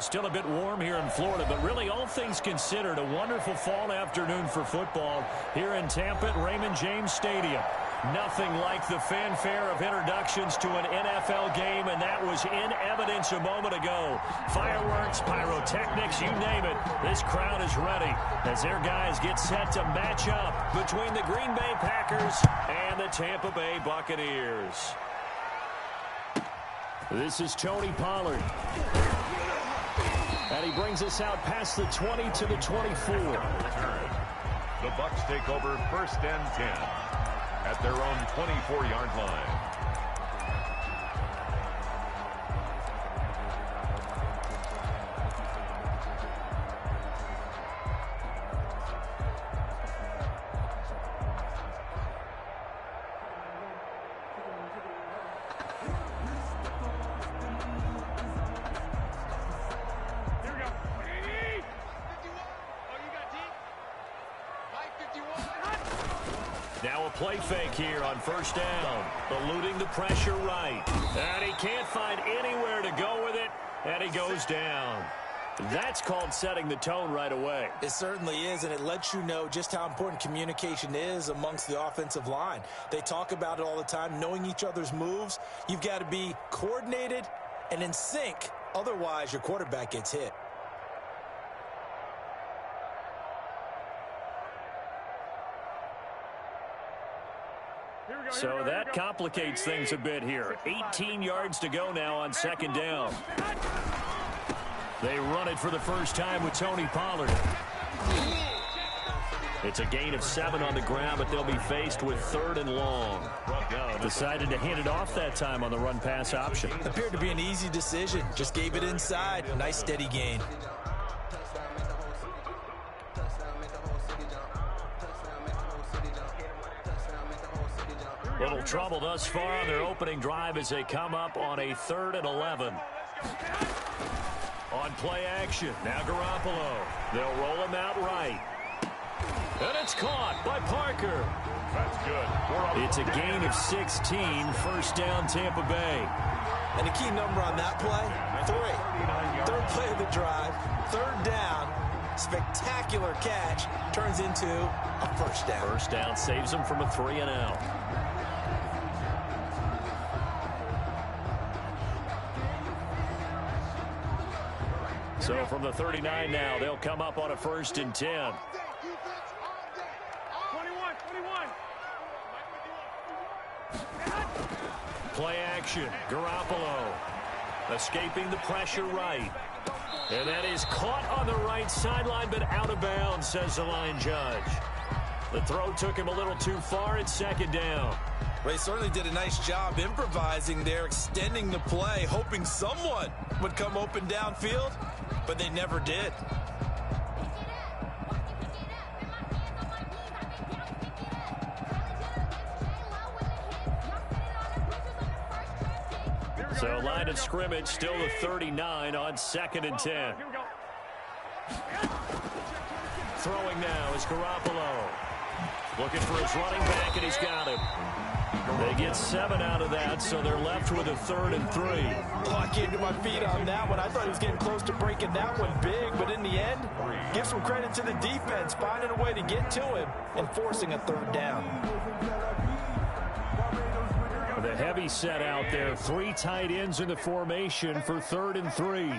Still a bit warm here in Florida, but really all things considered, a wonderful fall afternoon for football here in Tampa at Raymond James Stadium. Nothing like the fanfare of introductions to an NFL game, and that was in evidence a moment ago. Fireworks, pyrotechnics, you name it. This crowd is ready as their guys get set to match up between the Green Bay Packers and the Tampa Bay Buccaneers. This is Tony Pollard. And he brings us out past the 20 to the 24. The Bucs take over 1st and 10 at their own 24-yard line. Now a play fake here on 1st down, eluding the pressure right. And he can't find anywhere to go with it, and he goes down. That's called setting the tone right away. It certainly is, and it lets you know just how important communication is amongst the offensive line. They talk about it all the time, knowing each other's moves. You've got to be coordinated and in sync. Otherwise, your quarterback gets hit. So that complicates things a bit here. 18 yards to go now on 2nd down. They run it for the first time with Tony Pollard. It's a gain of 7 on the ground, but they'll be faced with 3rd and long. Decided to hand it off that time on the run-pass option. Appeared to be an easy decision. Just gave it inside. Nice steady gain. Little trouble thus far on their opening drive as they come up on a 3rd and 11. On play action, now Garoppolo. They'll roll him out right. And it's caught by Parker. That's good. It's a gain of 16, 1st down Tampa Bay. And a key number on that play, 3. 3rd play of the drive, 3rd down. Spectacular catch turns into a 1st down. 1st down saves them from a 3 and out. So from the 39 now, they'll come up on a 1st and 10. Play action, Garoppolo. Escaping the pressure right. And that is caught on the right sideline, but out of bounds, says the line judge. The throw took him a little too far at 2nd down. Well, he certainly did a nice job improvising there, extending the play, hoping someone would come open downfield, but they never did. So line of scrimmage still the 39 on 2nd and 10. Throwing now is Garoppolo. Looking for his running back, and he's got him. They get 7 out of that, so they're left with a 3rd and 3. Oh, I came to my feet on that one. I thought he was getting close to breaking that one big, but in the end, give some credit to the defense, finding a way to get to him and forcing a 3rd down. The heavy set out there, 3 tight ends in the formation for 3rd and 3.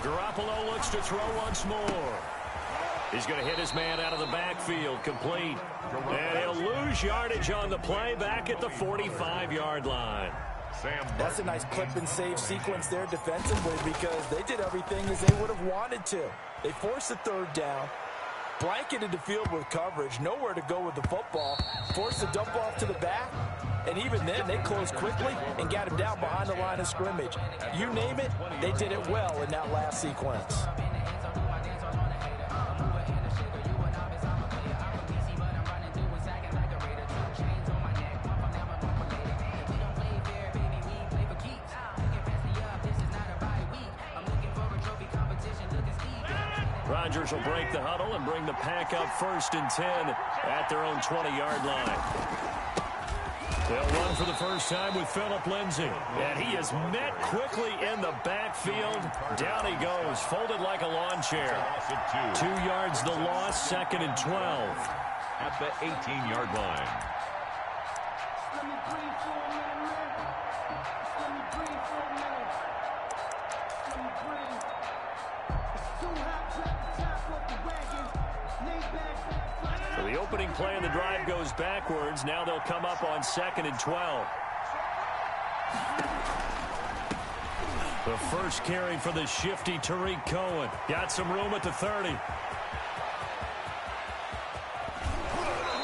Garoppolo looks to throw once more. He's going to hit his man out of the backfield, complete. And he'll lose yardage on the play back at the 45-yard line. That's a nice clip and save sequence there defensively because they did everything as they would have wanted to. They forced the 3rd down, blanketed the field with coverage, nowhere to go with the football, forced the dump off to the back, and even then they closed quickly and got him down behind the line of scrimmage. You name it, they did it well in that last sequence. Rodgers will break the huddle and bring the pack up 1st and 10 at their own 20-yard line. They'll run for the first time with Phillip Lindsay. And he is met quickly in the backfield. Down he goes, folded like a lawn chair. 2 yards the loss, 2nd and 12. At the 18-yard line. So the opening play of the drive goes backwards. Now they'll come up on 2nd and 12. The first carry for the shifty Tariq Cohen. Got some room at the 30.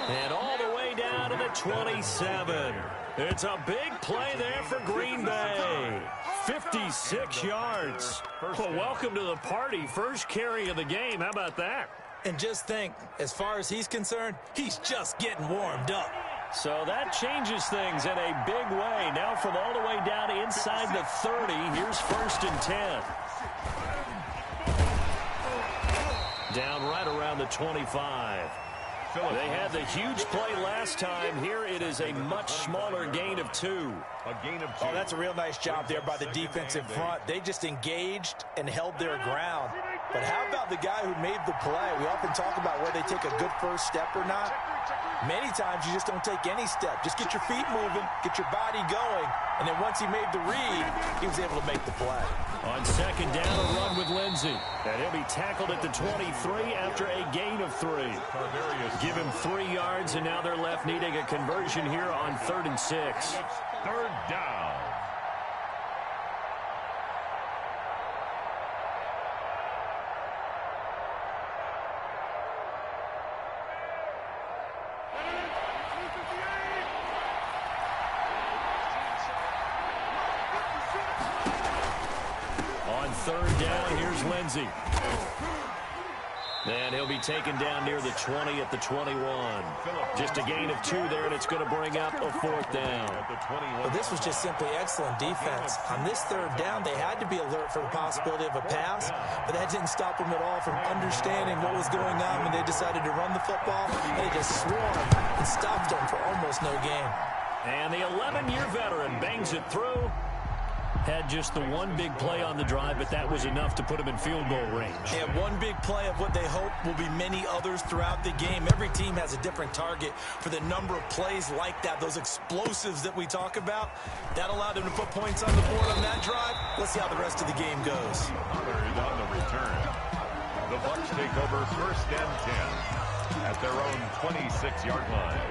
And all the way down to the 27. It's a big play there for Green Bay. 56 yards. Well, welcome to the party. First carry of the game. How about that? And just think, as far as he's concerned, he's just getting warmed up. So that changes things in a big way. Now from all the way down inside the 30, here's 1st and 10. Down right around the 25. They had the huge play last time. Here it is a much smaller gain of 2. A gain of 2. Oh, that's a real nice job there by the defensive front. They just engaged and held their ground. But how about the guy who made the play? We often talk about where they take a good first step or not. Many times you just don't take any step. Just get your feet moving, get your body going, and then once he made the read, he was able to make the play. On 2nd down, a run with Lindsay. And he'll be tackled at the 23 after a gain of 3. Give him 3 yards, and now they're left needing a conversion here on 3rd and 6. 3rd down. On 3rd down, here's Lindsay. And he'll be taken down near the 20 at the 21. Just a gain of 2 there, and it's going to bring up a 4th down. Well, this was just simply excellent defense. On this 3rd down, they had to be alert for the possibility of a pass, but that didn't stop them at all from understanding what was going on when they decided to run the football. They just swarmed and stopped them for almost no gain. And the 11-year veteran bangs it through. Had just the one big play on the drive, but that was enough to put him in field goal range. And one big play of what they hope will be many others throughout the game. Every team has a different target for the number of plays like that, those explosives that we talk about. That allowed them to put points on the board on that drive. Let's see how the rest of the game goes. Others on the return. The Bucs take over 1st and 10 at their own 26-yard line.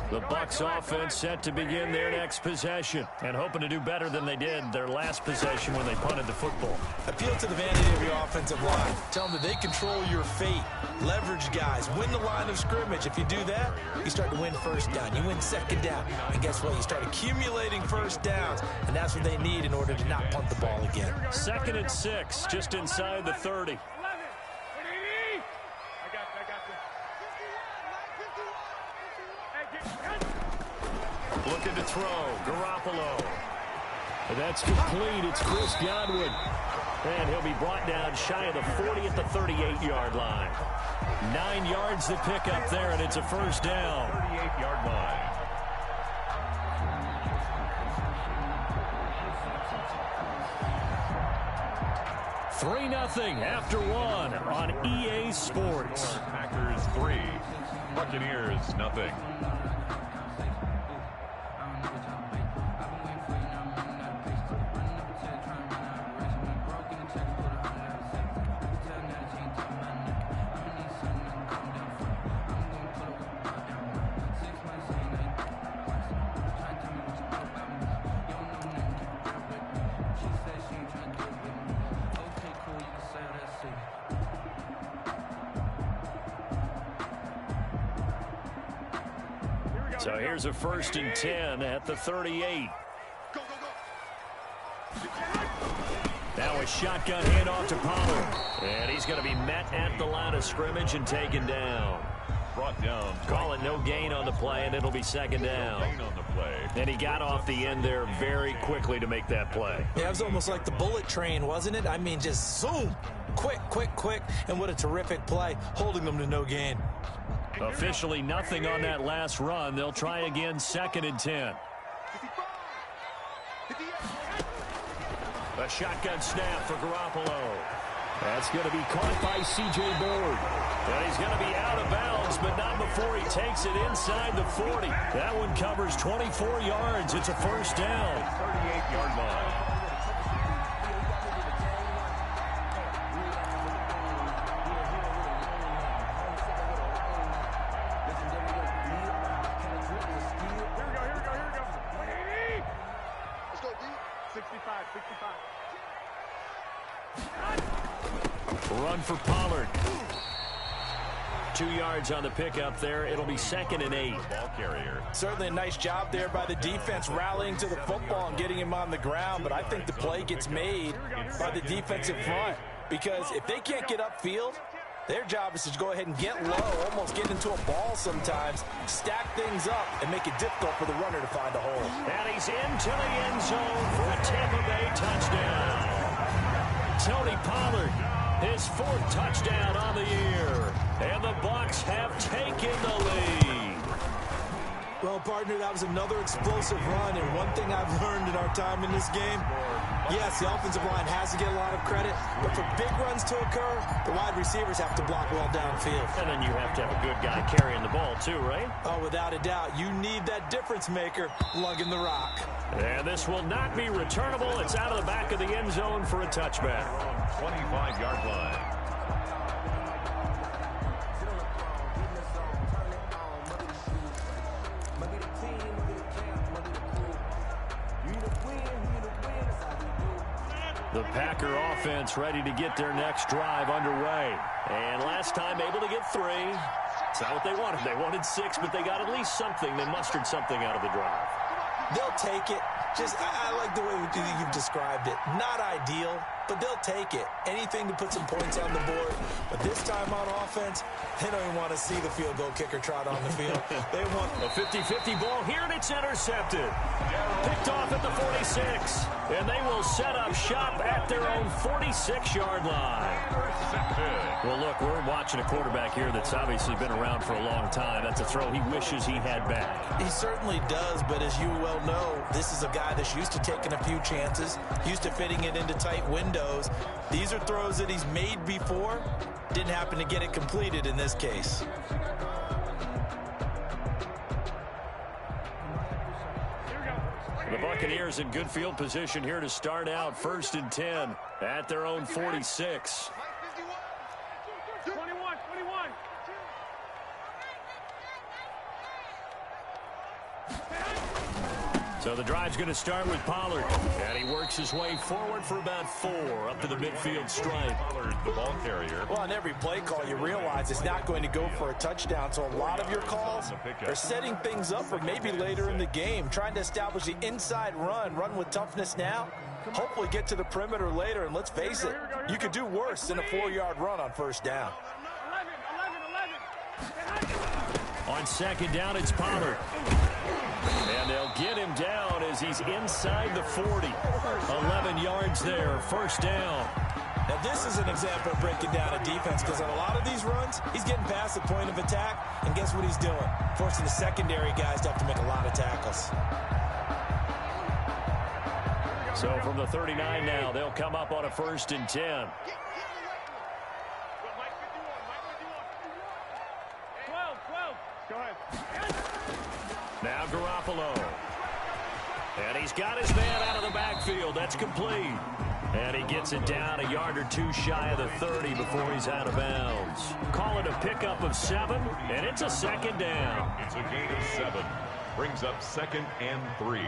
The Bucs offense set to begin their next possession and hoping to do better than they did their last possession when they punted the football. Appeal to the vanity of your offensive line. Tell them that they control your fate. Leverage guys. Win the line of scrimmage. If you do that, you start to win 1st down. You win 2nd down. And guess what? You start accumulating 1st downs. And that's what they need in order to not punt the ball again. 2nd and 6, just inside the 30. Looking to throw. Garoppolo. That's complete. It's Chris Godwin. And he'll be brought down shy of the 40 at the 38-yard line. 9 yards to pick up there, and it's a 1st down. 38-yard line. Three 0 after 1 on EA Sports. Packers 3, Buccaneers 0. So here's a 1st and 10 at the 38. Now a shotgun handoff to Pollard. And he's going to be met at the line of scrimmage and taken down. brought down. Call it no gain on the play, and it'll be second down. No gain on the play. And he got off the end there very quickly to make that play. Yeah, it was almost like the bullet train, wasn't it? I mean, just zoom. Quick, quick, quick. And what a terrific play, holding them to no gain. Officially nothing on that last run. They'll try again, 2nd and 10. A shotgun snap for Garoppolo. That's going to be caught by C.J. Board. And he's going to be out of bounds, but not before he takes it inside the 40. That one covers 24 yards. It's a first down. 38-yard line. Run for Pollard. 2 yards on the pickup there. It'll be 2nd and 8. Ball carrier. Certainly a nice job there by the defense rallying to the football and getting him on the ground, but I think the play gets made by the defensive front because if they can't get upfield, their job is to go ahead and get low, almost get into a ball sometimes, stack things up, and make it difficult for the runner to find a hole. And he's into the end zone for a Tampa Bay touchdown. Tony Pollard, his 4th touchdown on the year. And the Bucs have taken the lead. Well, partner, that was another explosive run, and one thing I've learned in our time in this game, yes, the offensive line has to get a lot of credit, but for big runs to occur, the wide receivers have to block well downfield. And then you have to have a good guy carrying the ball too, right? Oh, without a doubt. You need that difference maker lugging the rock. And this will not be returnable. It's out of the back of the end zone for a touchback. 25-yard line. The Packer offense ready to get their next drive underway. And last time able to get 3. It's not what they wanted. They wanted 6, but they got at least something. They mustered something out of the drive. They'll take it. I like the way you've described it. Not ideal, but they'll take it. Anything to put some points on the board. But this time on offense, they don't even want to see the field goal kicker trot on the field. They want a 50-50 ball here, and it's intercepted. Picked off at the 46. And they will set up shop at their own 46-yard line. Well, look, we're watching a quarterback here that's obviously been around for a long time. That's a throw he wishes he had back. He certainly does, but as you well know, this is a guy that's used to taking a few chances, used to fitting it into tight windows. These are throws that he's made before. Didn't happen to get it completed in this case. The Buccaneers in good field position here to start out 1st and 10 at their own 46. 21. So the drive's going to start with Pollard. And he works his way forward for about 4 up to the midfield stripe. Pollard, the ball carrier. Well, on every play call, you realize it's not going to go for a touchdown. So a lot of your calls are setting things up for maybe later in the game, trying to establish the inside run with toughness now. Hopefully get to the perimeter later. And let's face it, you could do worse than a 4-yard run on 1st down. 11. On 2nd down, it's Pollard. And they'll get him down as he's inside the 40. 11 yards there, 1st down. Now, this is an example of breaking down a defense because on a lot of these runs, he's getting past the point of attack, and guess what he's doing? Forcing the secondary guys to have to make a lot of tackles. So from the 39 now, they'll come up on a 1st and 10. 12. Go ahead. Now Garoppolo. And he's got his man out of the backfield. That's complete. And he gets it down a yard or 2 shy of the 30 before he's out of bounds. Call it a pickup of 7, and it's a 2nd down. It's a gain of 7. Brings up 2nd and 3.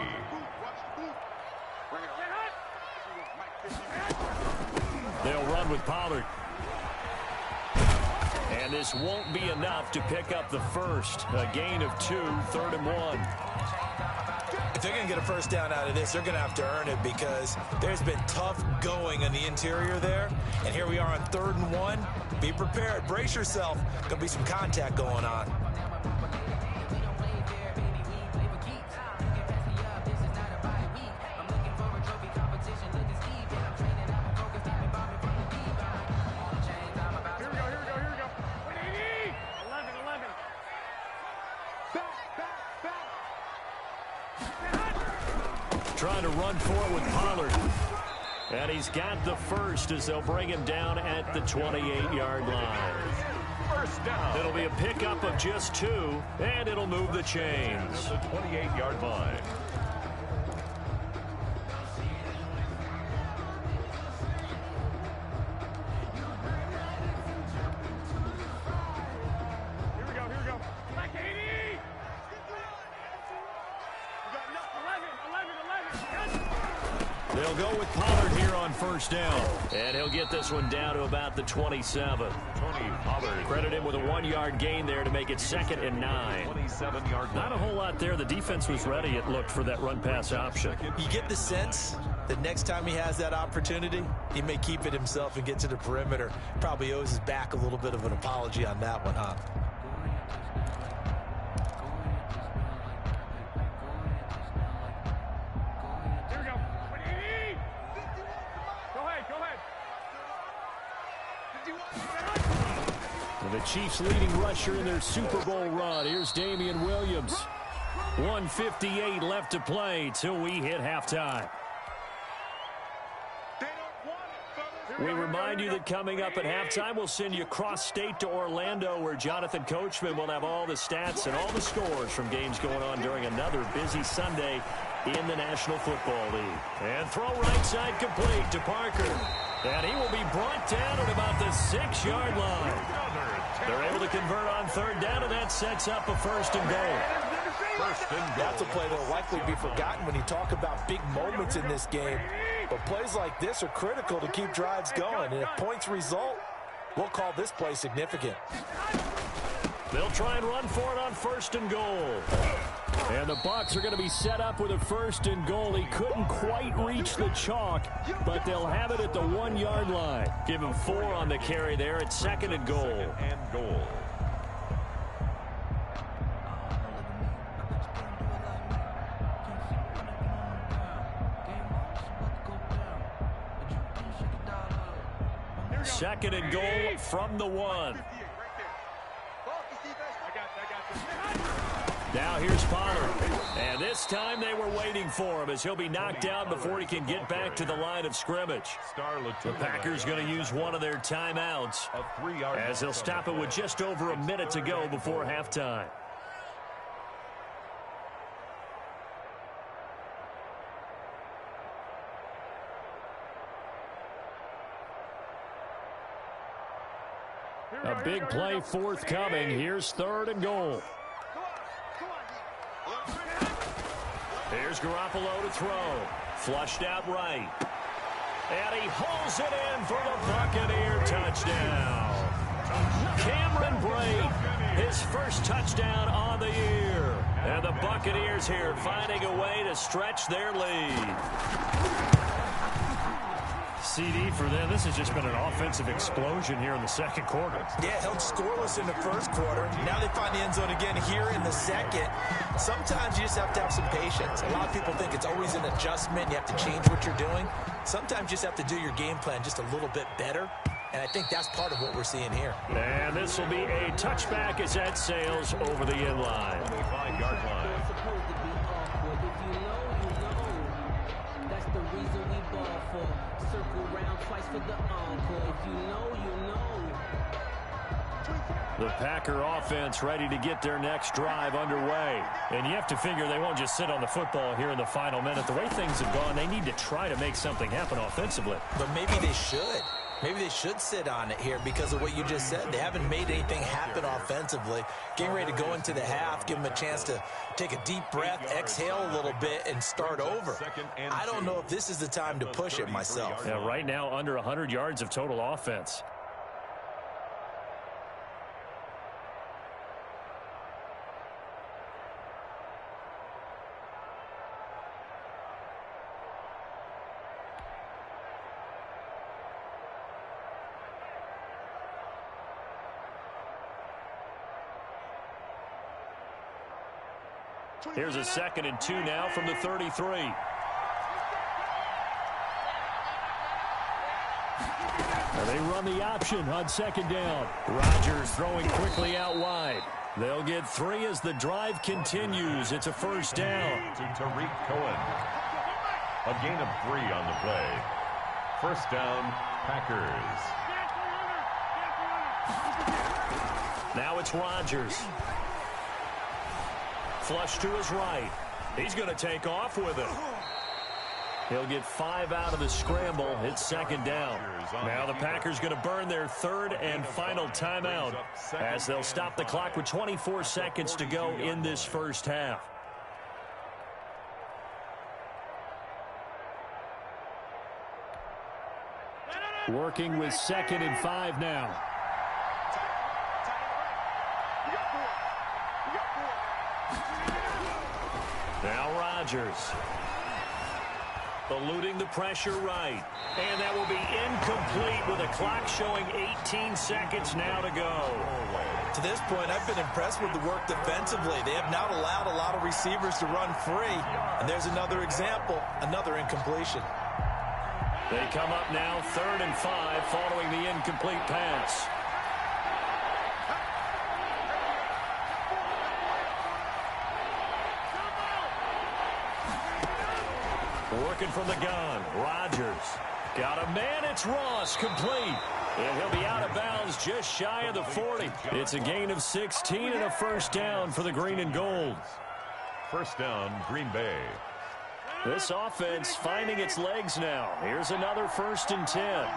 They'll run with Pollard. And this won't be enough to pick up the first. A gain of 2, 3rd and 1. If they're going to get a first down out of this, they're going to have to earn it because there's been tough going in the interior there. And here we are on 3rd and 1. Be prepared. Brace yourself. Going to be some contact going on. Trying to run for it with Pollard. And he's got the first as they'll bring him down at the 28-yard line. First down. It'll be a pickup of just 2, and it'll move the chains. The 28-yard line. They'll go with Pollard here on first down. And he'll get this one down to about the 27. Tony Pollard. Credit him with a 1-yard gain there to make it 2nd and 9. 27-yard line. Not a whole lot there. The defense was ready, it looked, for that run-pass option. You get the sense that next time he has that opportunity, he may keep it himself and get to the perimeter. Probably owes his back a little bit of an apology on that one, huh? The Chiefs' leading rusher in their Super Bowl run. Here's Damian Williams. 1:58 left to play till we hit halftime. We remind you that coming up at halftime, we'll send you cross-state to Orlando, where Jonathan Coachman will have all the stats and all the scores from games going on during another busy Sunday in the National Football League. And throw right side complete to Parker. And he will be brought down at about the 6-yard line. They're able to convert on 3rd down, and that sets up a 1st and goal. That's a play that will likely be forgotten when you talk about big moments in this game. But plays like this are critical to keep drives going. And if points result, we'll call this play significant. They'll try and run for it on 1st and goal. And the Bucs are going to be set up with a 1st and goal. He couldn't quite reach the chalk, but they'll have it at the 1-yard line. Give him 4 on the carry there at 2nd and goal. Second and goal from the 1. Now here's Pollard. And this time they were waiting for him as he'll be knocked down before he can get back to the line of scrimmage. The Packers going to use one of their timeouts as they'll stop it with just over a minute to go before halftime. A big play forthcoming. Here's 3rd and goal. Here's Garoppolo to throw. Flushed out right. And he hauls it in for the Buccaneer touchdown. Cameron Brate, his first touchdown on the year. And the Buccaneers here finding a way to stretch their lead. CD for them. This has just been an offensive explosion here in the 2nd quarter. Yeah, held scoreless in the 1st quarter. Now they find the end zone again here in the 2nd. Sometimes you just have to have some patience. A lot of people think it's always an adjustment. You have to change what you're doing. Sometimes you just have to do your game plan just a little bit better. And I think that's part of what we're seeing here. And this will be a touchback as that sails over the end line. 25-yard line. The Packer offense ready to get their next drive underway. And you have to figure they won't just sit on the football here in the final minute. The way things have gone, they need to try to make something happen offensively. But maybe they should. Maybe they should sit on it here because of what you just said. They haven't made anything happen offensively. Getting ready to go into the half, give them a chance to take a deep breath, exhale a little bit, and start over. I don't know if this is the time to push it myself. Yeah, right now, under 100 yards of total offense. Here's a 2nd and 2 now from the 33. And they run the option on 2nd down. Rodgers throwing quickly out wide. They'll get 3 as the drive continues. It's a 1st down. To Tariq Cohen. A gain of 3 on the play. 1st down, Packers. Now it's Rodgers. Flush to his right. He's going to take off with it. He'll get 5 out of the scramble. It's 2nd down. Now the Packers going to burn their 3rd and final timeout as they'll stop the clock with 24 seconds to go in this 1st half. Working with 2nd and 5 now. Now Rodgers. Eluding the pressure right. And that will be incomplete with a clock showing 18 seconds now to go. To this point, I've been impressed with the work defensively. They have not allowed a lot of receivers to run free. And there's another example, another incompletion. They come up now 3rd and 5 following the incomplete pass. Working from the gun, Rodgers. Got a man, it's Ross, complete. And he'll be out of bounds just shy of the 40. It's a gain of 16 and a 1st down for the green and gold. 1st down, Green Bay. This offense finding its legs now. Here's another 1st and 10.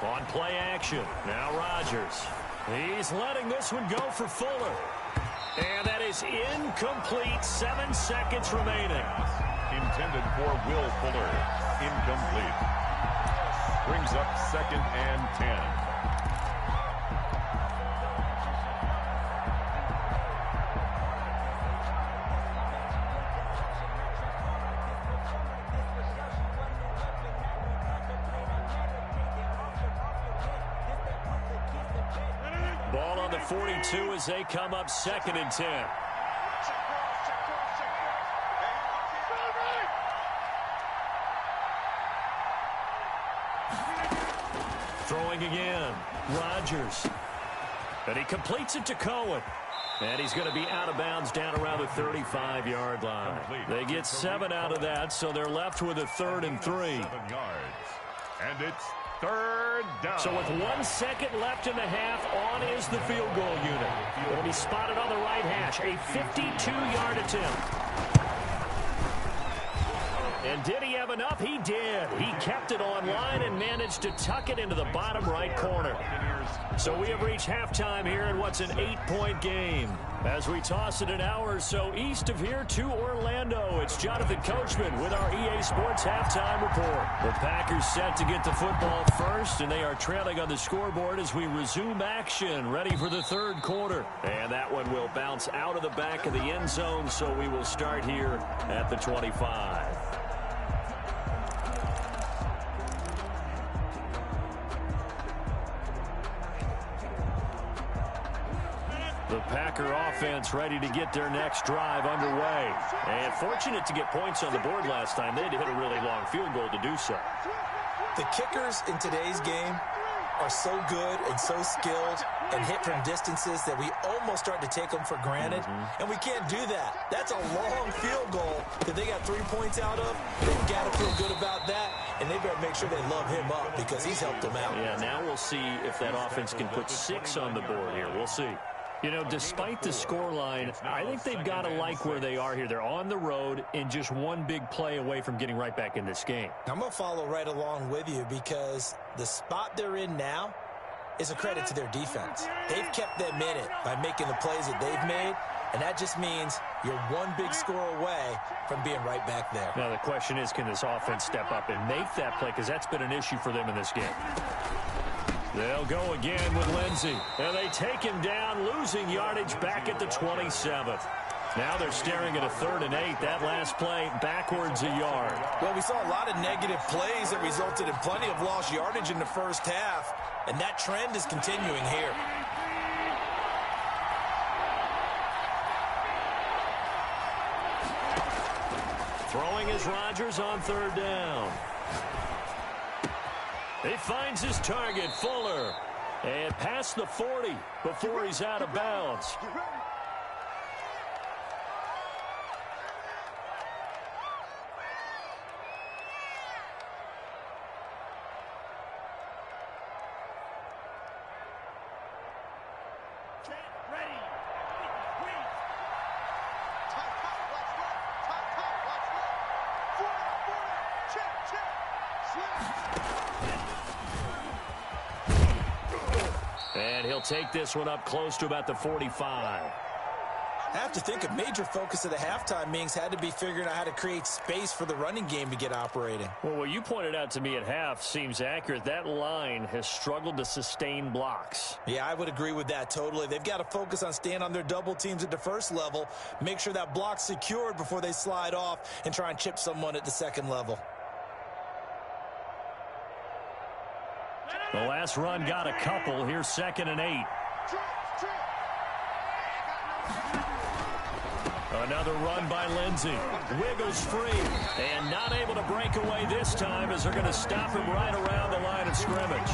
On play action, now Rodgers. He's letting this one go for Fuller. And that is incomplete. 7 seconds remaining. Intended for Will Fuller. Incomplete. Brings up 2nd and 10. Ball on the 42 as they come up 2nd and 10. Throwing again. Rodgers. And he completes it to Cohen. And he's going to be out of bounds down around the 35-yard line. They get 7 out of that, so they're left with a 3rd and 3. 7 yards. And it's 3rd down. So with 1 second left in the half, on is the field goal unit. It'll be spotted on the right hash. A 52-yard attempt. And did he have enough? He did. He kept it online and managed to tuck it into the bottom right corner. So we have reached halftime here in what's an 8-point game. As we toss it an hour or so east of here to Orlando, it's Jonathan Coachman with our EA Sports Halftime Report. The Packers set to get the football first, and they are trailing on the scoreboard as we resume action, ready for the 3rd quarter. And that one will bounce out of the back of the end zone, so we will start here at the 25. The Packer offense ready to get their next drive underway. And fortunate to get points on the board last time. They had to hit a really long field goal to do so. The kickers in today's game are so good and so skilled and hit from distances that we almost start to take them for granted. And we can't do that. That's a long field goal that they got 3 points out of. They've got to feel good about that, and they better make sure they love him up because he's helped them out. Yeah, now we'll see if that offense can put 6 on the board here. We'll see. You know, despite the scoreline, I think they've got to like where they are here. They're on the road and just one big play away from getting right back in this game. I'm going to follow right along with you because the spot they're in now is a credit to their defense. They've kept them in it by making the plays that they've made, and that just means you're one big score away from being right back there. Now, the question is, can this offense step up and make that play? Because that's been an issue for them in this game. They'll go again with Lindsey. And they take him down, losing yardage back at the 27th. Now they're staring at a 3rd and 8. That last play backwards a yard. Well, we saw a lot of negative plays that resulted in plenty of lost yardage in the first half, and that trend is continuing here. Throwing is Rodgers on third down. He finds his target, Fuller. And past the 40 before he's out of bounds. And he'll take this one up close to about the 45. I have to think a major focus of the halftime meetings had to be figuring out how to create space for the running game to get operating. Well, what you pointed out to me at half seems accurate. That line has struggled to sustain blocks. Yeah, I would agree with that totally. They've got to focus on staying on their double teams at the first level, make sure that block's secured before they slide off and try and chip someone at the second level. The last run got a couple. Here's 2nd and 8. Another run by Lindsey. Wiggles free and not able to break away this time as they're going to stop him right around the line of scrimmage.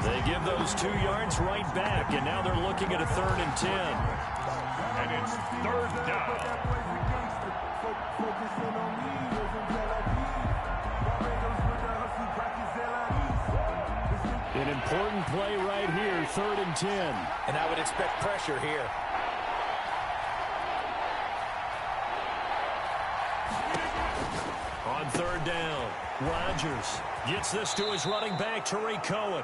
They give those 2 yards right back, and now they're looking at a 3rd and 10. And it's 3rd down. An important play right here, 3rd and 10. And I would expect pressure here. On 3rd down, Rodgers gets this to his running back, Tariq Cohen.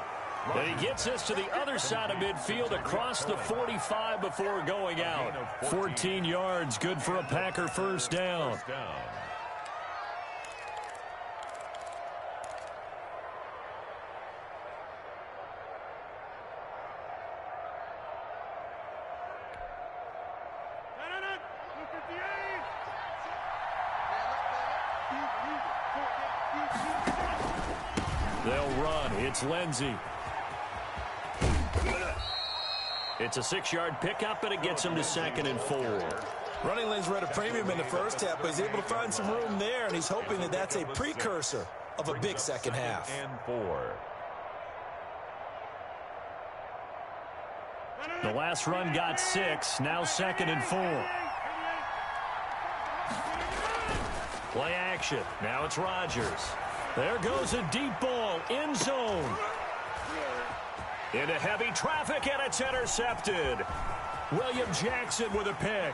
And he gets this to the other side of midfield across the 45 before going out. 14 yards, good for a Packer first down. They'll run. It's Lindsey. It's a 6-yard pickup, and it gets him to 2nd and 4. Running lanes were at a premium in the first half, but he's able to find some room there, and he's hoping that that's a precursor of a big second half. And 4. The last run got 6. Now 2nd and 4. Play action. Now it's Rodgers. There goes a deep ball, end zone. Into heavy traffic, and it's intercepted. William Jackson with a pick.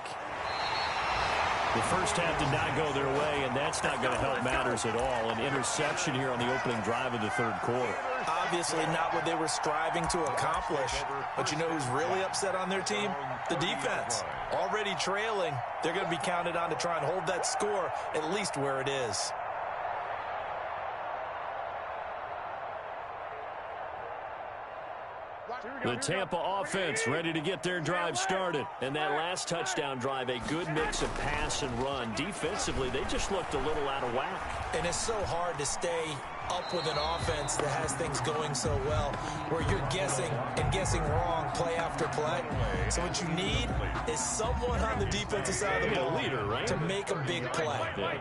The first half did not go their way, and that's not going to help matters at all. An interception here on the opening drive of the 3rd quarter. Obviously not what they were striving to accomplish. But you know who's really upset on their team? The defense. Already trailing, they're going to be counted on to try and hold that score at least where it is. The Tampa offense ready to get their drive started. And that last touchdown drive, a good mix of pass and run. Defensively, they just looked a little out of whack. And it's so hard to stay up with an offense that has things going so well, where you're guessing and guessing wrong play after play. So what you need is someone on the defensive side of the ball leader, right? to make a big play.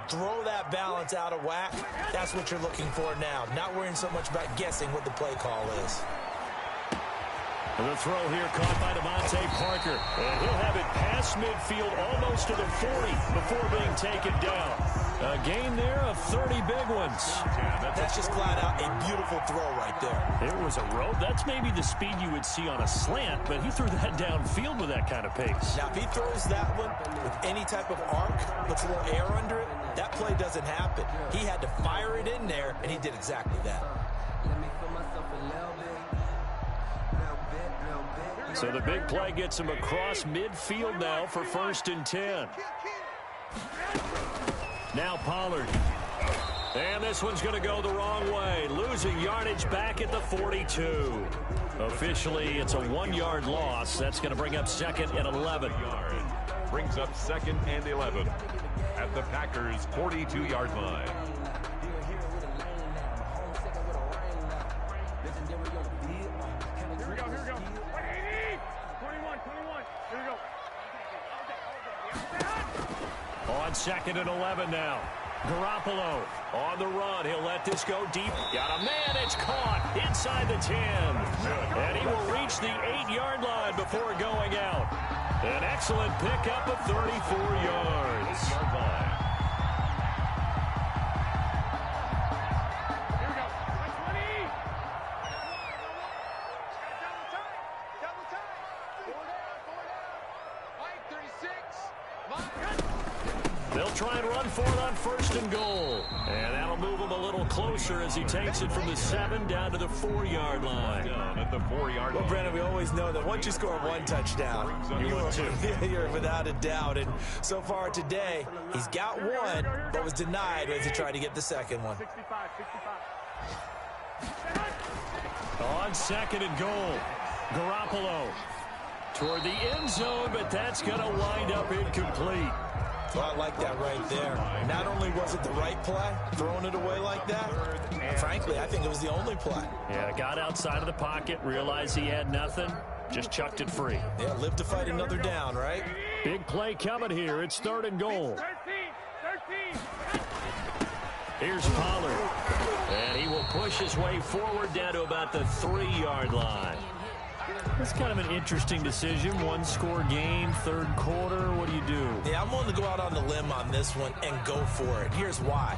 Throw that balance out of whack. That's what you're looking for now. Not worrying so much about guessing what the play call is. And the throw here caught by Devontae Parker. And he'll have it past midfield almost to the 40 before being taken down. A gain there of 30 big ones. That's just flat out a beautiful throw right there. It was a rope. That's maybe the speed you would see on a slant, but he threw that downfield with that kind of pace. Now, if he throws that one with any type of arc, puts a little air under it, that play doesn't happen. He had to fire it in there, and he did exactly that. So the big play gets him across midfield now for 1st and 10. Now Pollard. And this one's going to go the wrong way. Losing yardage back at the 42. Officially, it's a 1-yard loss. That's going to bring up 2nd and 11. Brings up 2nd and 11 at the Packers' 42-yard line. On 2nd and 11 now. Garoppolo on the run. He'll let this go deep. Got a man. It's caught inside the 10. And he will reach the 8-yard line before going out. An excellent pickup of 34 yards. They'll try and run for it on 1st and goal. And that'll move him a little closer as he takes it from the 7 down to the 4-yard line. At the 4-yard line. Well, Brandon, we always know that once you score one touchdown, you're without a doubt. And so far today, he's got one, but was denied as he tried to get the second one. 65. On 2nd and goal, Garoppolo toward the end zone, but that's going to wind up incomplete. Well, I like that right there. Not only was it the right play, throwing it away like that, frankly, I think it was the only play. Yeah, got outside of the pocket, realized he had nothing, just chucked it free. Yeah, live to fight another down, right? Big play coming here. It's 3rd and goal. 13. Here's Pollard. And he will push his way forward down to about the 3-yard line. That's kind of an interesting decision. 1-score game, 3rd quarter. What do you do? Yeah, I'm willing to go out on the limb on this one and go for it. Here's why.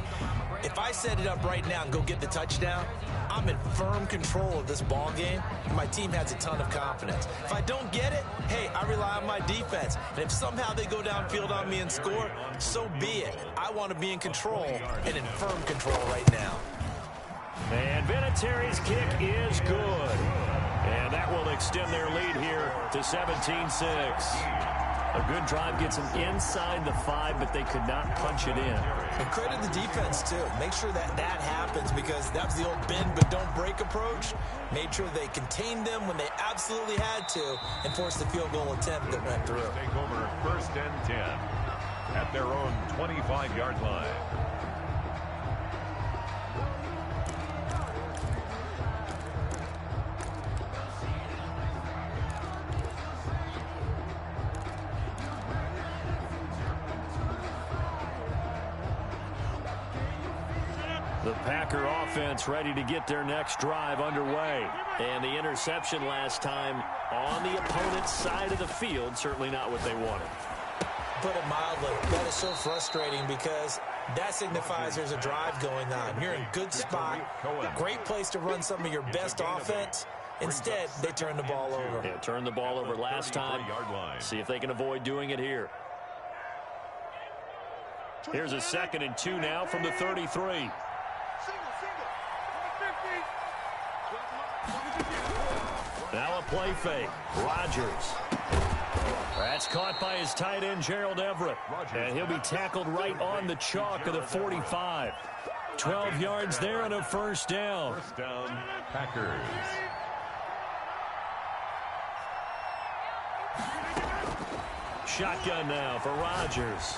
If I set it up right now and go get the touchdown, I'm in firm control of this ball game, and my team has a ton of confidence. If I don't get it, hey, I rely on my defense. And if somehow they go downfield on me and score, so be it. I want to be in control and in firm control right now. And Vinatieri's kick is good. And that will extend their lead here to 17-6. A good drive gets them inside the 5, but they could not punch it in. And credit the defense, too. Make sure that happens, because that was the old bend but don't break approach. Made sure they contained them when they absolutely had to and forced the field goal attempt that went through. Take over 1st and 10 at their own 25-yard line. The Packer offense ready to get their next drive underway. And the interception last time on the opponent's side of the field, certainly not what they wanted. Put it mildly, that is so frustrating, because that signifies there's a drive going on. You're in a good spot, great place to run some of your best offense. Instead, they turn the ball over. Yeah, turned the ball over last time. See if they can avoid doing it here. Here's a 2nd and 2 now from the 33. Now a play fake. Rodgers. That's caught by his tight end, Gerald Everett. And he'll be tackled right on the chalk of the 45. 12 yards there and a 1st down. 1st down, Packers. Shotgun now for Rodgers.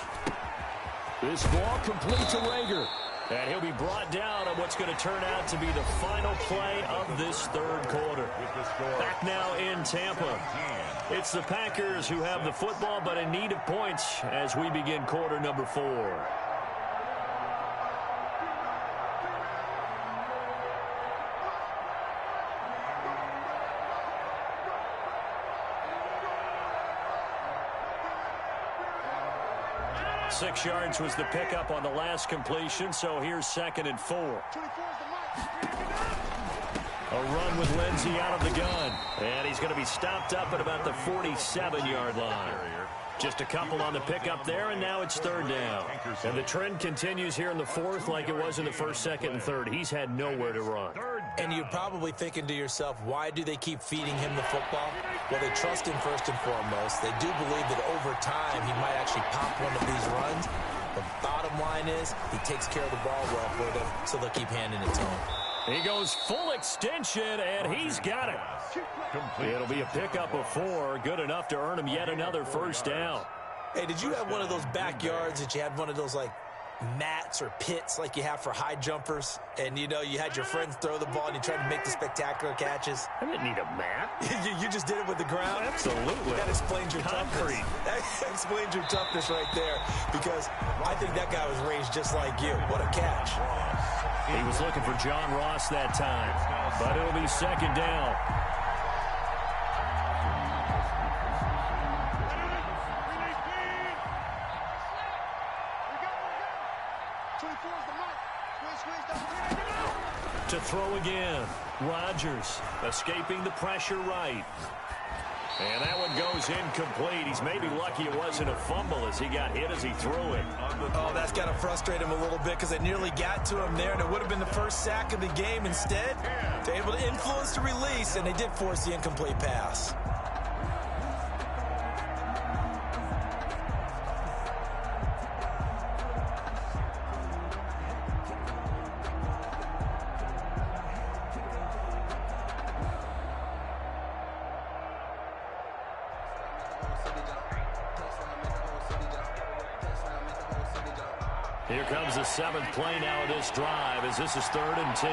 This ball complete to Rager. And he'll be brought down on what's going to turn out to be the final play of this 3rd quarter. Back now in Tampa. It's the Packers who have the football, but in need of points as we begin quarter number 4. Six yards was the pickup on the last completion, so here's 2nd and 4. A run with Lindsey out of the gun. And he's going to be stopped up at about the 47-yard line. Just a couple on the pickup there, and now it's 3rd down. And the trend continues here in the 4th like it was in the 1st, 2nd, and 3rd. He's had nowhere to run. And you're probably thinking to yourself, why do they keep feeding him the football? Well, they trust him first and foremost. They do believe that over time he might actually pop one of these runs. The bottom line is he takes care of the ball well for them, so they'll keep handing it to him. He goes full extension, and he's got it. It'll be a pickup of 4, good enough to earn him yet another 1st down. Hey, did you have one of those backyards that you had one of those, like, mats or pits like you have for high jumpers, and you know you had your friends throw the ball and you tried to make the spectacular catches? I didn't need a mat. You just did it with the ground? Absolutely. That explains your concrete. toughness. explains your toughness right there, because I think that guy was raised just like you. What a catch. He was looking for John Ross that time, but it'll be second down. To throw again, Rodgers escaping the pressure right. And that one goes incomplete. He's maybe lucky it wasn't a fumble as he got hit as he threw it. Oh, that's got to frustrate him a little bit because they nearly got to him there, and it would have been the first sack of the game. Instead, they're able to influence the release, and they did force the incomplete pass. Here comes the 7th play now of this drive as this is 3rd and 10.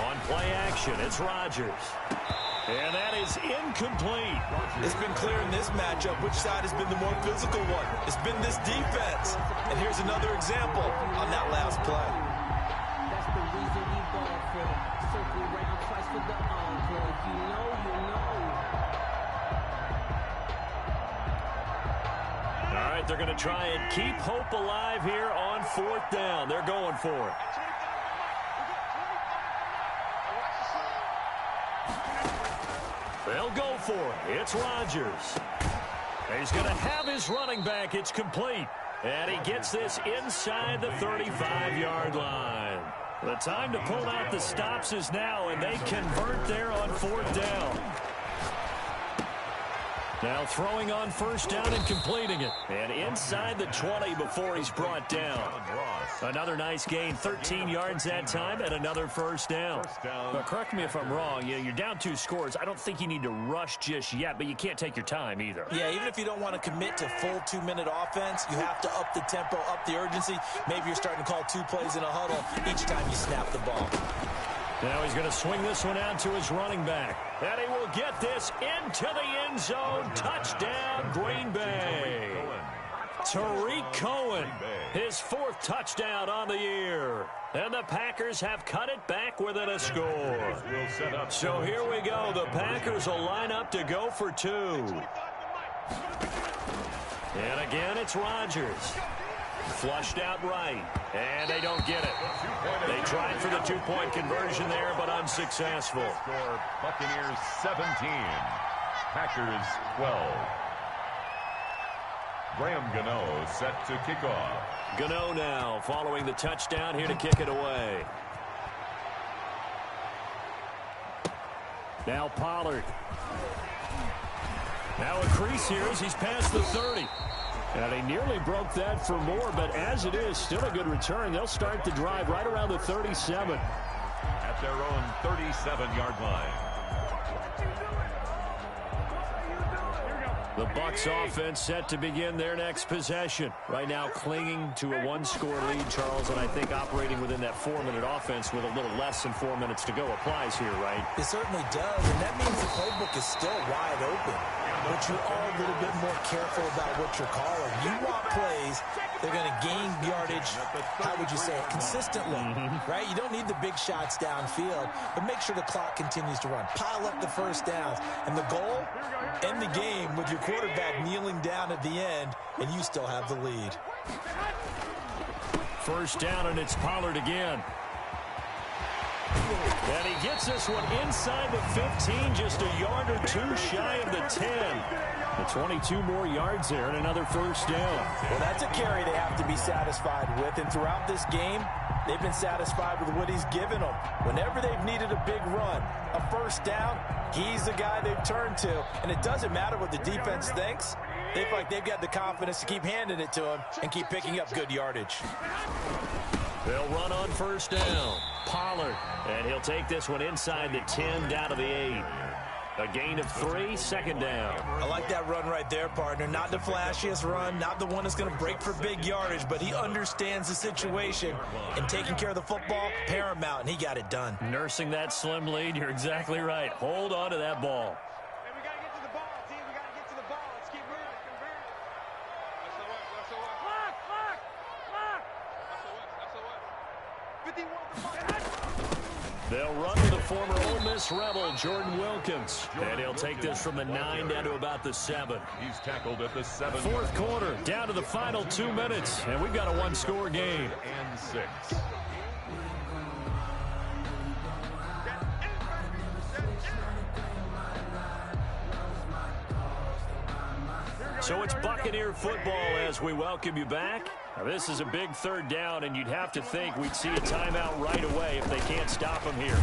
On play action, it's Rodgers. And that is incomplete. It's been clear in this matchup which side has been the more physical one. It's been this defense. And here's another example on that last play. That's the reason we ball for. Circle around twice for the encore. If you know, you know. All right, they're going to try and keep hope alive here on 4th down. They're going for it. They'll go for it. It's Rodgers. He's going to have his running back. It's complete. And he gets this inside the 35-yard line. The time to pull out the stops is now, and they convert there on 4th down. Now throwing on 1st down and completing it. And inside the 20 before he's brought down. Another nice gain, 13 yards that time, and another 1st down. But correct me if I'm wrong, you're down 2 scores. I don't think you need to rush just yet, but you can't take your time either. Yeah, even if you don't want to commit to full 2-minute offense, you have to up the tempo, up the urgency. Maybe you're starting to call 2 plays in a huddle each time you snap the ball. Now he's going to swing this one out to his running back. And he will get this into the end zone. Touchdown, Green Bay. Tariq Cohen, his 4th touchdown on the year. And the Packers have cut it back within a score. So here we go. The Packers will line up to go for 2. And again, it's Rodgers. Flushed out right, and they don't get it. They tried for the 2-point conversion there, but unsuccessful. Score Buccaneers 17, Packers 12. Graham Gano set to kick off. Gano now following the touchdown here to kick it away. Now Pollard. Now a crease here as he's past the 30. And he nearly broke that for more, but as it is, still a good return. They'll start the drive right around the 37. At their own 37-yard line. The Bucs offense set to begin their next possession. Right now clinging to a 1-score lead, Charles, and I think operating within that 4-minute offense with a little less than 4 minutes to go applies here, right? It certainly does, and that means the playbook is still wide open. But you are a little bit more careful about what you're calling. You want plays, they're going to gain yardage, how would you say it, consistently, right? You don't need the big shots downfield, but make sure the clock continues to run. Pile up the 1st downs. And the goal, end the game with your quarterback kneeling down at the end, and you still have the lead. 1st down, and it's Pollard again. And he gets this one inside the 15, just a yard or 2 shy of the 10. The 22 more yards there and another 1st down. Well, that's a carry they have to be satisfied with, and throughout this game, they've been satisfied with what he's given them. Whenever they've needed a big run, a 1st down, he's the guy they've turned to, and it doesn't matter what the defense thinks. They feel like they've got the confidence to keep handing it to him and keep picking up good yardage. They'll run on 1st down. Pollard, and he'll take this one inside the 10 down to the 8. A gain of 3, 2nd down. I like that run right there, partner. Not the flashiest run, not the one that's going to break for big yardage, but he understands the situation, and taking care of the football, paramount, and he got it done. Nursing that slim lead, you're exactly right. Hold on to that ball. Hey, we got to get to the ball, team. We got to They'll run to the former Ole Miss Rebel, Jordan Wilkins. And he'll take this from the 9 down to about the 7. He's tackled at the 7. Fourth quarter, down to the final 2 minutes, and we've got a one-score game. And 6. So it's Buccaneer football as we welcome you back. Now this is a big third down, and you'd have to think we'd see a timeout right away if they can't stop him here.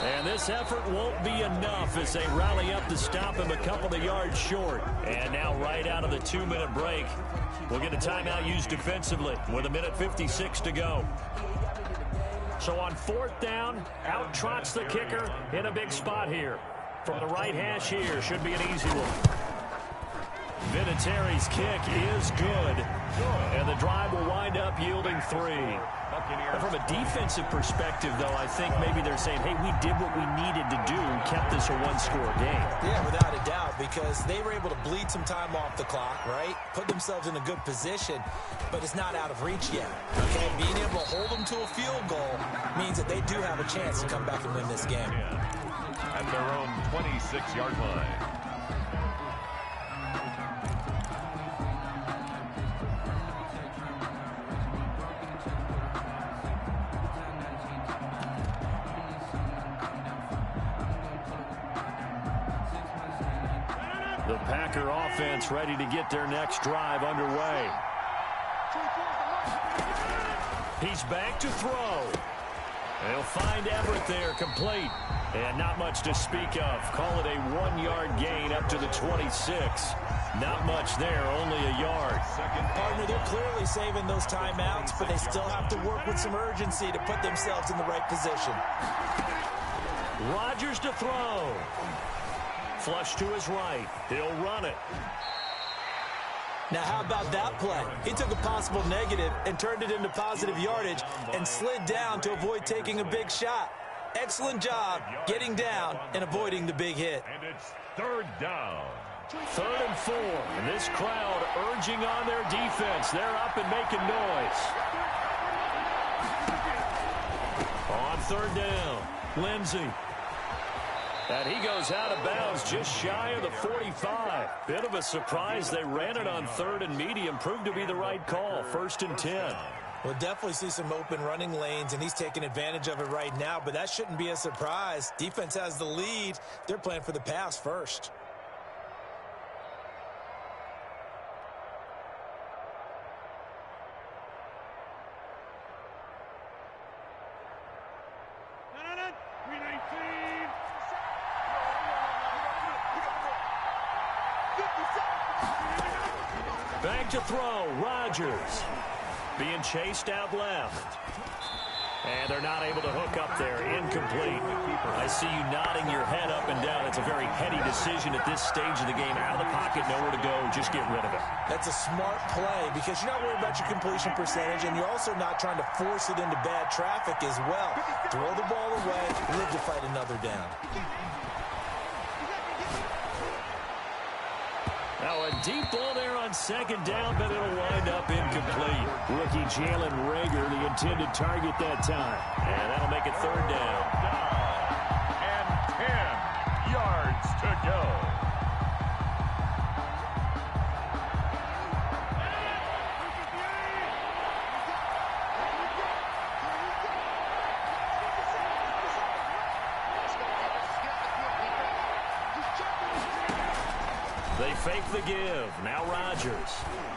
And this effort won't be enough as they rally up to stop him a couple of yards short. And now right out of the 2-minute break, we'll get a timeout used defensively with 1:56 to go. So on fourth down, out trots the kicker in a big spot here. From the right hash here, should be an easy one. Vinatieri's kick is good, and the drive will wind up yielding 3. From a defensive perspective, though, I think maybe they're saying, hey, we did what we needed to do and kept this a one-score game. Yeah, without a doubt, because they were able to bleed some time off the clock, right? Put themselves in a good position, but it's not out of reach yet. Okay, being able to hold them to a field goal means that they do have a chance to come back and win this game. At their own 26-yard line. The Packer offense ready to get their next drive underway. He's back to throw. They'll find Everett there, complete. And not much to speak of. Call it a 1-yard gain up to the 26. Not much there, only a yard. Partner, they're clearly saving those timeouts, but they still have to work with some urgency to put themselves in the right position. Rodgers to throw. Flush to his right. He'll run it. Now, how about that play? He took a possible negative and turned it into positive yardage and slid down to avoid taking a big shot. Excellent job getting down and avoiding the big hit. And it's third down. 3rd and 4. And this crowd urging on their defense. They're up and making noise. On 3rd down, Lindsey. And he goes out of bounds just shy of the 45. Bit of a surprise. They ran it on 3rd and medium. Proved to be the right call. 1st and 10. We'll definitely see some open running lanes, and he's taking advantage of it right now, but that shouldn't be a surprise. Defense has the lead. They're playing for the pass first. Back to throw, Rodgers. Being chased out left. And they're not able to hook up there. Incomplete. I see you nodding your head up and down. It's a very heady decision at this stage of the game. Out of the pocket, nowhere to go. Just get rid of it. That's a smart play because you're not worried about your completion percentage, and you're also not trying to force it into bad traffic as well. Throw the ball away, live to fight another down. Now a deep ball there on 2nd down, but it'll wind up incomplete. Rookie Jalen Reagor, the intended target that time. And that'll make it 3rd down. And 10 yards to go. They fake the give. Now Rodgers.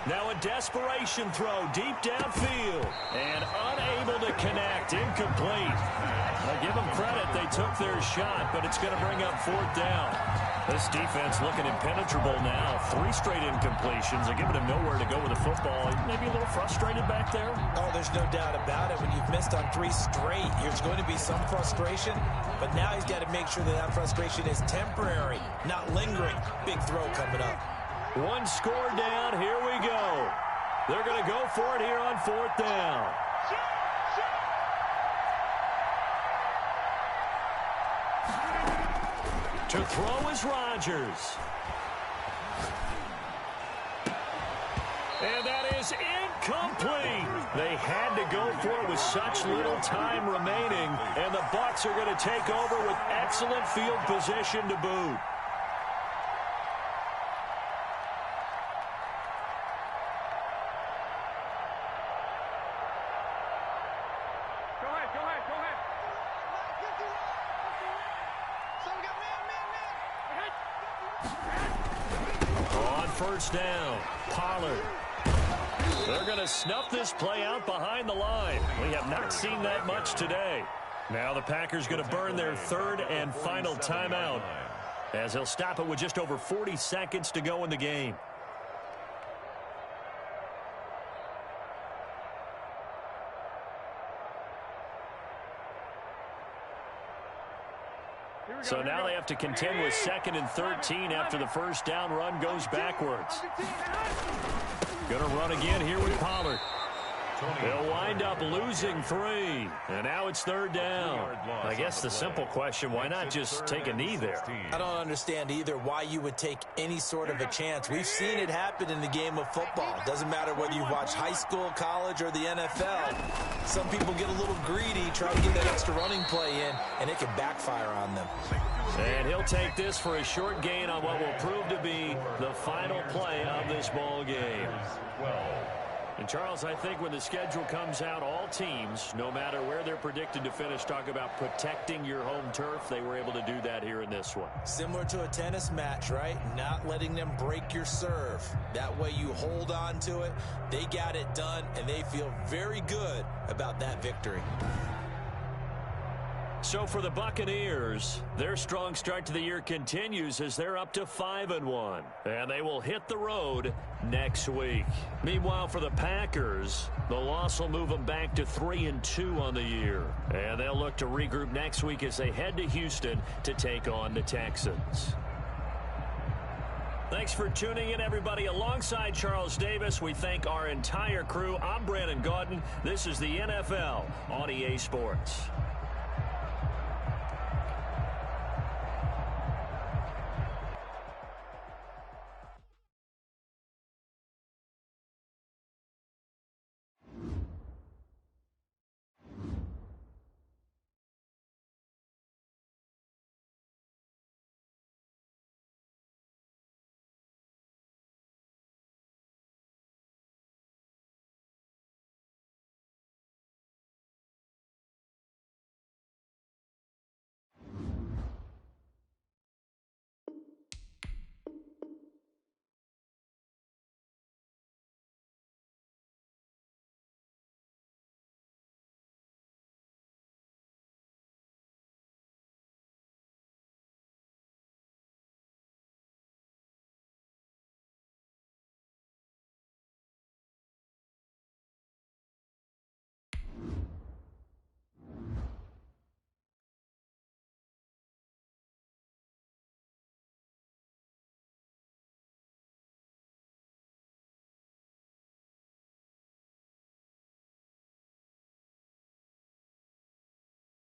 Now a desperation throw deep downfield. And unable to connect. Incomplete. I'll give them credit. They took their shot, but it's going to bring up 4th down. This defense looking impenetrable now. 3 straight incompletions. They're giving him nowhere to go with the football. Maybe a little frustrated back there. Oh, there's no doubt about it. When you've missed on 3 straight, there's going to be some frustration. But now he's got to make sure that that frustration is temporary, not lingering. Big throw coming up. 1 score down. Here we go. They're going to go for it here on 4th down. To throw is Rodgers. And that is incomplete. They had to go for it with such little time remaining, and the Bucs are going to take over with excellent field position to boot. Go ahead, go ahead, go ahead. On first down, Pollard. They're going to snuff this play out behind the line. We have not seen that much today. Now the Packers going to burn their third and final timeout, as they'll stop it with just over 40 seconds to go in the game. So now they have to contend with 2nd and 13 after the first down run goes backwards. Going to run again here with Pollard. They'll wind up losing 3. And now it's 3rd down. I guess the simple question, why not just take a knee there? I don't understand either why you would take any sort of a chance. We've seen it happen in the game of football. It doesn't matter whether you watch high school, college, or the NFL. Some people get a little greedy, try to get that extra running play in, and it can backfire on them. And he'll take this for a short gain on what will prove to be the final play of this ball game. And, Charles, I think when the schedule comes out, all teams, no matter where they're predicted to finish, talk about protecting your home turf. They were able to do that here in this one. Similar to a tennis match, right? Not letting them break your serve. That way you hold on to it. They got it done, and they feel very good about that victory. So for the Buccaneers, their strong start to the year continues as they're up to 5-1. And they will hit the road next week. Meanwhile, for the Packers, the loss will move them back to 3-2 on the year. And they'll look to regroup next week as they head to Houston to take on the Texans. Thanks for tuning in, everybody. Alongside Charles Davis, we thank our entire crew. I'm Brandon Gaudin. This is the NFL on EA Sports.